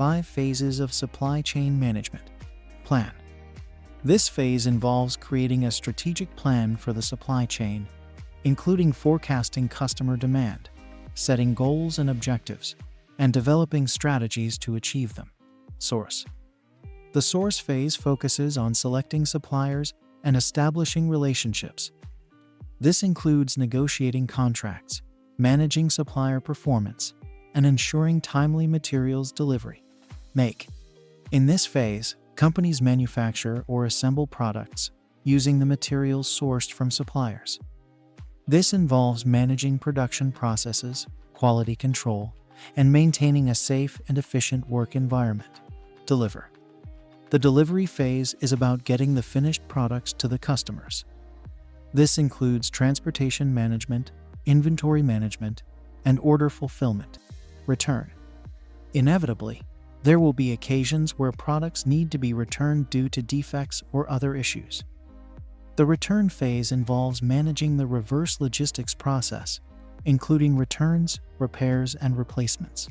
5 phases of supply chain management. Plan. This phase involves creating a strategic plan for the supply chain, including forecasting customer demand, setting goals and objectives, and developing strategies to achieve them. Source. The source phase focuses on selecting suppliers and establishing relationships. This includes negotiating contracts, managing supplier performance, and ensuring timely materials delivery. Make. In this phase, companies manufacture or assemble products using the materials sourced from suppliers. This involves managing production processes, quality control, and maintaining a safe and efficient work environment. Deliver. The delivery phase is about getting the finished products to the customers. This includes transportation management, inventory management, and order fulfillment. Return. Inevitably, there will be occasions where products need to be returned due to defects or other issues. The return phase involves managing the reverse logistics process, including returns, repairs, and replacements.